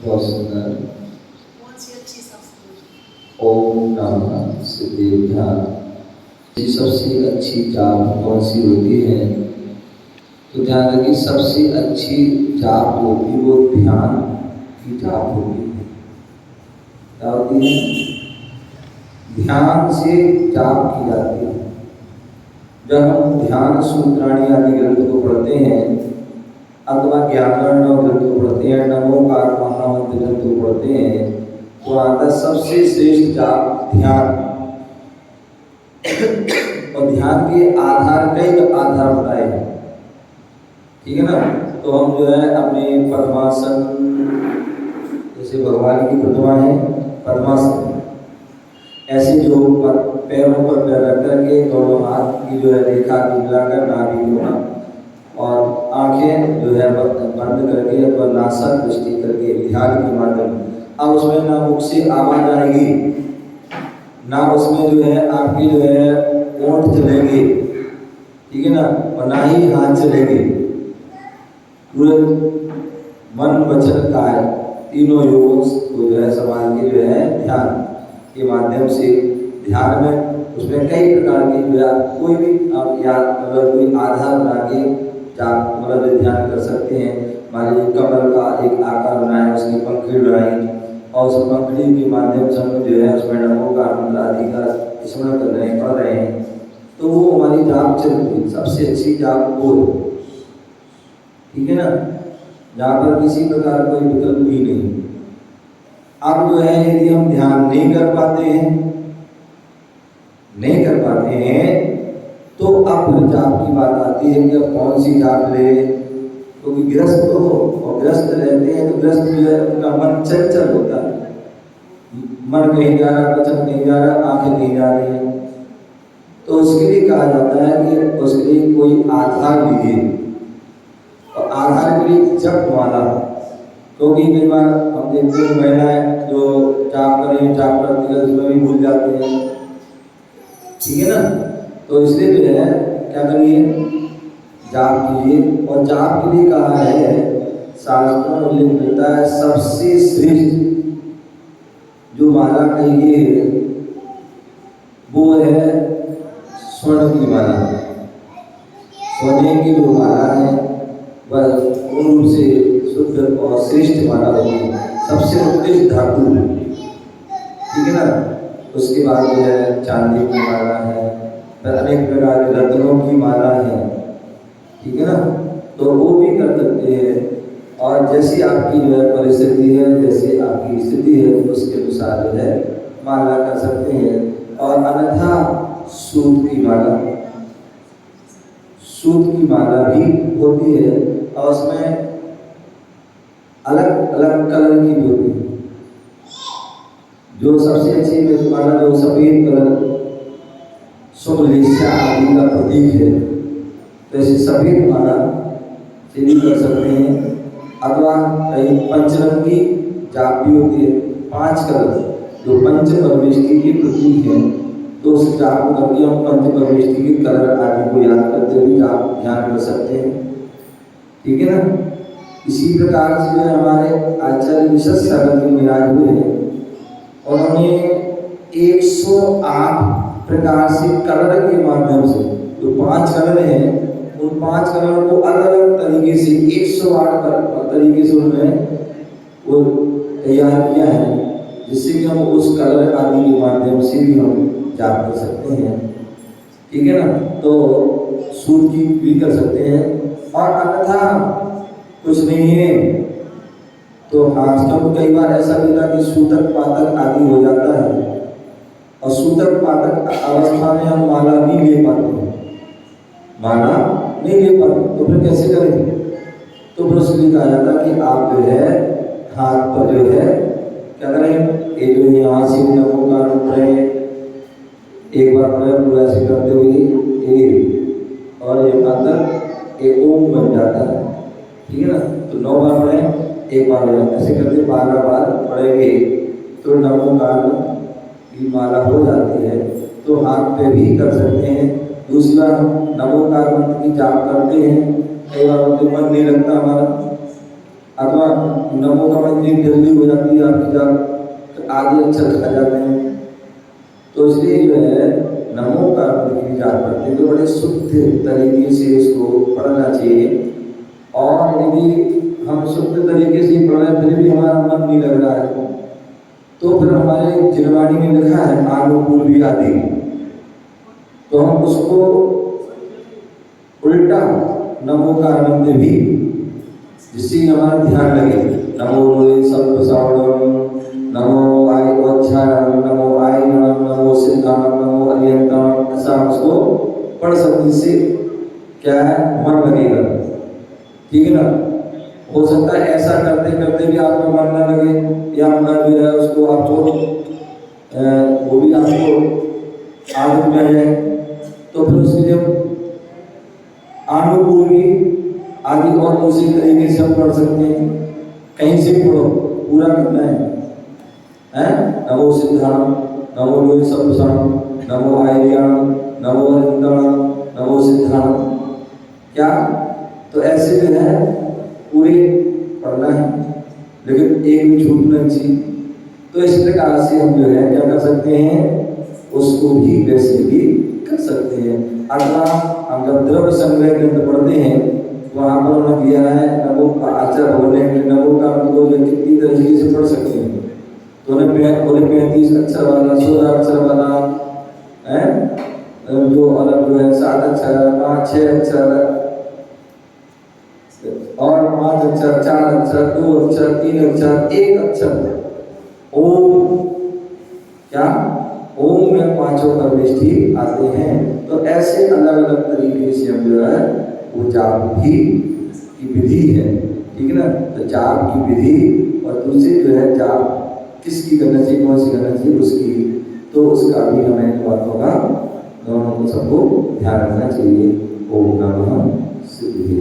बहुत सुंदर। कौन सी अच्छी संस्कृति? ओम नमः सिद्धिभ्याम। सबसे अच्छी जाप कौन सी होती है? तो ध्यान रखिए, सबसे अच्छी जाप होती है वो ध्यान की जाप होती है। क्या होती है? ध्यान से जाप की जाती है। जब हम ध्यान सूत्राणी आदि ग्रंथ को पढ़ते हैं अथवा ज्ञानगण ग्रंथ को पढ़ते हैं, नमोकार महामंत्र ग्रंथ को पढ़ते हैं, तो आता सबसे श्रेष्ठ जाप ध्यान। और ध्यान के आधार कई आधार बताए हैं, ठीक है ना। तो हम जो है अपने पद्मासन, जैसे भगवान की प्रतिमा है पद्मासन, ऐसे जो पैरों पर पैर रख करके दोनों हाथ की जो है रेखा मिलाकर नाभि को और आंखें जो है बंद करके अथवा नासा दृष्टि करके ध्यान के माध्यम। अब उसमें ना मुख से आवाज आएगी, ना उसमें जो है आपकी जो है ओंठ चलेंगे, ठीक है ना, और ना ही हाथ चलेंगे। पूरे मन वचन काया तीनों योग को जो है संभाल के जो है ध्यान के माध्यम से ध्यान में उसमें कई प्रकार की जो है कोई भी आप याद मतलब कोई आधार बना के जाप मतलब ध्यान कर सकते हैं। मान लीजिए कमल का एक आकार बनाया, उसकी पंखुड़ी बनाई और उस पंखुड़ी के माध्यम से हम जो है उसमें नमो का मंत्र आदि का स्मरण कर रहे हैं, पढ़ रहे हैं, तो वो हमारी जाप चल रही। सबसे अच्छी जाप वो है, ठीक है ना, जहाँ पर किसी प्रकार कोई विकल्प भी नहीं। अब जो है यदि हम ध्यान नहीं कर पाते हैं तो अब जाप की बात आती है कि अब कौन सी जाप ले। क्योंकि ग्रस्त हो और ग्रस्त रहते हैं तो ग्रस्त जो है उनका मन चंचल होता है, मन कहीं जा रहा, वचन कहीं जा रहा, आंखें कहीं जा रही है। तो उसके लिए कहा जाता है कि उसके लिए कोई आधार दीजिए, और आधार के लिए जप माला। क्योंकि कई बार हम देखते हैं महिलाएं जो जाप करें जाप करती है उसमें भी भूल जाते हैं, ठीक है ना। तो इसलिए जो है क्या करिए, जाप कीजिए। और जाप के लिए कहा है शास्त्रों में उल्लेख मिलता है सबसे श्रेष्ठ जो माला कही है वो है स्वर्ण की माला। सोने की जो माला है वह पूर्ण रूप से शुद्ध और श्रेष्ठ माला होगी, सबसे उत्कृष्ट धातु, ठीक है ना। उसके बाद जो है चांदी की माला है, फिर अनेक प्रकार के रत्नों की माला है, ठीक है ना। तो वो भी कर सकते हैं, और जैसी आपकी जो है परिस्थिति है, जैसे आपकी स्थिति है उसके अनुसार जो है माला कर सकते हैं। और अन्यथा सूत की माला भी होती है, और उसमें अलग अलग कलर की भी होती है। जो सबसे अच्छी माला जो सफेद कलर शुभ लेस्या आदि का प्रतीक है, तो ऐसे सफेद माला से भी कर सकते हैं। अथवा कहीं पंचरंगी जाप भी होती है, 5 कलर जो पंच परमेष्टि के प्रतीक है, तो उस जाप को करके हम पंच परमेष्टि के कलर आदि को याद करते हुए जाप ध्यान कर सकते हैं, ठीक है ना। इसी प्रकार से जो हमारे आचार्य विशेष सागर में विराज हुए हैं, और उन्हें 108 प्रकार से कलर के माध्यम से जो 5 कलर हैं उन 5 कलर को अलग अलग तरीके से 108 तरीके से उन्होंने वो तैयार किया है, जिससे कि हम उस कलर आदि के माध्यम से भी हम जाप कर सकते हैं, ठीक है ना। तो सूत की भी कर सकते हैं, और अन्यथा कुछ नहीं है तो हाथों को कई बार ऐसा होता है कि सूतक पातक आदि हो जाता है, और सूतक पातक अवस्था में हम माला नहीं ले पाते, तो फिर कैसे करेंगे। तो फिर उसके लिए कहा जाता है कि आप जो है हाथ पर जो है क्या करें, ये जो यहाँ से नमो का रूप है एक बार पूरा ऐसे करते हुए और ये मात्र एक ओम बन जाता है, ठीक है ना। तो 9 बार पढ़े, एक बार ऐसे करके 12 बार पढ़ेंगे तो नमो काल की माला हो जाती है। तो हाथ पे भी कर सकते हैं। दूसरी बार हम नमो काल मंत्र की जाप करते हैं, कई बार मन नहीं लगता हमारा, अथवा नमो का मंत्र जल्दी हो जाती है आपकी जाप, आदि अक्षर खा जाते हैं। तो इसलिए जो है नमो का मंत्र की जाप करते हैं तो बड़े शुद्ध तरीके से इसको पढ़ना चाहिए। और यदि हम शुद्ध तरीके से पढ़ रहे फिर भी हमारा मन नहीं लग रहा है तो फिर हमारे जिनवाणी में लिखा है आनुपूर्वी आदि, तो हम उसको उल्टा नमो का मंत्र भी, जिससे हमारा ध्यान लगे, नमो लोए सर्व सावणम, नमो आय वच्छायम, नमो आय नमो सिद्धाम, नमो अरिहंतम, ऐसा उसको पढ़ सकते, जिससे क्या है मन लगेगा। ठीक है ना। हो सकता है ऐसा करते करते भी आपको मन न लगे या मन जो है उसको आपको वो भी आपको आदत में आ जाए, तो फिर उसके लिए आनुपूर्वी आदि और दूसरे तरीके से हम पढ़ सकते हैं। कहीं से पढ़ो, पूरा करना है। नमो सिद्धाम, नमो लोई सर्वसाम, नमो आयर्याम, नमो अरिहंतम, नमो सिद्धाम, क्या तो ऐसे जो है पूरे पढ़ना है, लेकिन एक भी छूटना चाहिए। तो इस प्रकार से हम जो है क्या कर सकते हैं, उसको भी वैसे भी कर सकते हैं। अगला हम जब द्रव्य संग्रह ग्रंथ पढ़ते हैं तो वहाँ पर उन्होंने दिया है नमो का आचार बोलने के नमो का मतलब जो कितनी तरीके से पढ़ सकते हैं। तो उन्हें बोले 35 अक्षर वाला, 16 अक्षर वाला है, जो अलग जो है 7 अक्षर, 5-6 अक्षर और 5 अक्षर, 4 अक्षर, 2 अक्षर, 3 अक्षर, 1 अक्षर ओम, क्या ओम में 5 प्रविष्टि आते हैं। तो ऐसे अलग अलग तरीके से हम जो है वो जाप भी की विधि है। ठीक है ना। तो जाप की विधि और दूसरी जो है जाप किसकी करना चाहिए, कौन सी करना चाहिए उसकी, तो उसका भी हमें बातों का दोनों को सबको ध्यान रखना चाहिए। ओम नमः शिवाय।